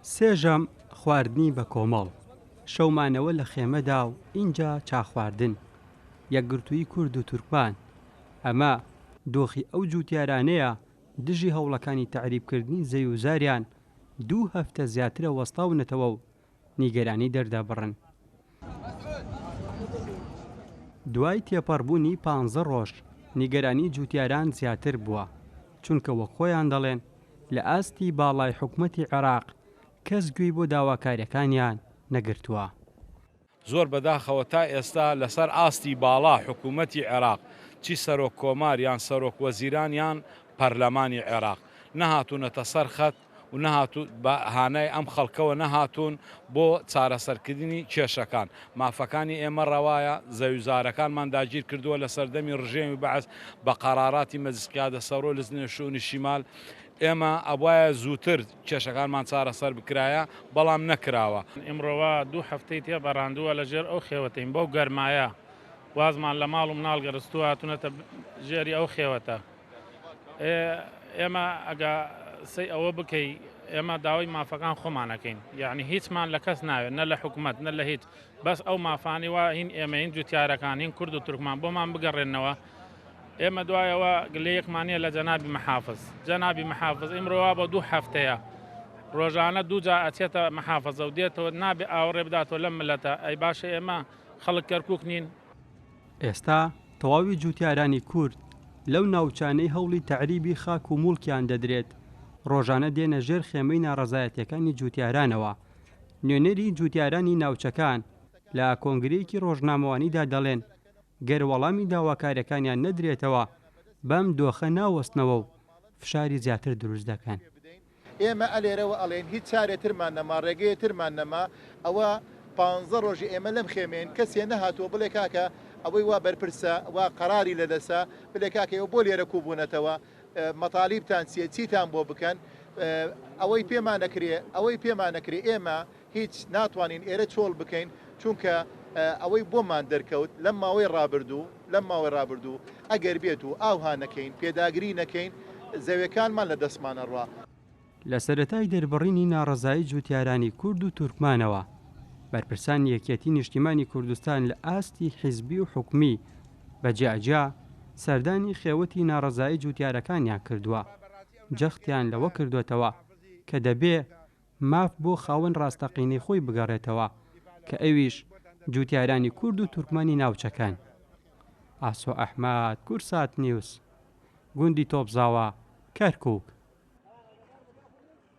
سێژەم خواردنی بە کۆمەڵ شەومانەوە لە خێمەدا و ئینجا چاخواردن یەکگرتووی کورد و تورکمان ئەمە دۆخی ئەو جوتیارانەیە دژی هەوڵەکانی تەعریبکردنی زەوی و زاریان 2 هەفتە زیاترە وەستاونەتەوە و نیگەرانی دەردەبڕن. دوای تێپەڕبوونی 15 ڕۆژ نیگەرانی جوتیاران زیاتر بووە، چونکە وەک خۆیان دەڵێن لە ئاستی باڵای حکومەتی عێراق کەس گوێی بۆ داواکاریەکانیان نەگرتووە. زۆر بەداخەوە تا ئێستا لەسەر ئاستی باڵا حکوومەتی عێراق چی سەرۆک کۆمار یان سەرۆک وەزیران یان پەرلەمانی عێراق نەهاتوونەتە سەر خەت و نەهاتوو بە هانای ئەم خەڵکەوە نەهاتوون بۆ چارەسەرکردنی کێشەکان. مافەکانی ئێمە ڕەوایە زەویزارەکانمان داگیر کردووە لە سەردەمی ڕژێمی بەعەز بە قەراراتی مەجلیسکیادە سەرۆ لە شوونی شیمال. ئێمە ئەوایە زووتر کێشەکانمان چارەسەر بکرایە بەڵام نەکراوە. ئمڕۆوە 2 هەفتەی تێ بەڕاندووە لە ژێر ئەو خێوەتەین بەو گەرمایە وازمان لە ماڵ و مناڵ گەڕستووە هاتوونەتە ژێری ئەو خێوەتە. ئێمە ئەگە سەی ئەوە بکەی ئێمە داوای مافەکان خۆمانەکەین، یعنی هیچمان لە کەس ناوێت نە لە حکوومەت نە لە هیچ، بەس ئەو مافانی وا هین ئێمە هین جوتیارەکان هین کورد و تورکمان بۆمان بگەڕێنەوە. ئێمە دوایەوە گلەیەکمانە لە جەنابی محافظ ئیمڕۆوە بە 2 هەفتەیە ڕۆژانە 2 جا ئەچێتە محافظە و دێتەوە نابێ ئاوەڕێ بداتەوە لەم ملەتە. ئەی باشە ئێمە خەڵک کەرکووک نین. ئێستا تەواوی جوتیارانی کورد لەو ناوچانەی هەوڵی تەعریبی خاک و موڵکیان دەدرێت ڕۆژانە دێنە ژێر خێمەی ناڕەزایەتیەکانی جوتیارانەوە. نوێنەری جوتیارانی ناوچەکان لە کۆنگرەیەکی ڕۆژنامەوانیدا دەڵێن گەر وەڵامی داواکاریەکانیان نەدرێتەوە بەم دۆخە ناوەستنەوە و فشاری زیاتر دروست دەکەن. ئێمە ئەلێرەوە ئەڵێن هیچ چارێترمان نەما ڕێگەیەترمان نەما ئەوە 15 ڕۆژی ئێمە لەم خێمێن کەسێ نەهاتووە بڵێ کاکە ئەوەی وا بەرپرسە وا قەراری لەدەسا بڵێ کاکەەوە بۆ لێرە کوبوونەتەوە مەتالیبتان چیە چیتان بۆ بکەن ئەوەی پێمان نەکرێ ئێمە هیچ ناتوانین ئێرە چۆڵ بکەین چونکە ئەوەی بۆمان دەرکەوت لەم ماوەی ڕابردوو ئەگەر بێت و ئاوها نەکەین پێداگری نەکەین زەویەکانمان لە دەستمانە ڕوا. لە سەرەتای دەربڕینی ناڕەزایی جوتیارانی کورد و تورکمانەوە بەرپرسان یەکێتی نیشتیمانی کوردستان لە ئاستی حیزبی و حکومی بە جیاجیا سەردانی خێوەتی ناڕەزایی جوتیارەکانیان کردووە. جەختیان لەوە کردوێتەوە کە دەبێ ماف بۆ خاوەن ڕاستەقینەی خۆی بگەڕێتەوە کە ئەویش جوتیارانی کورد و تورکمانی ناوچەکان. ئاسۆ ئەحمەد، کورسات نیوز، گوندی تۆپزاوە، کەرکووک.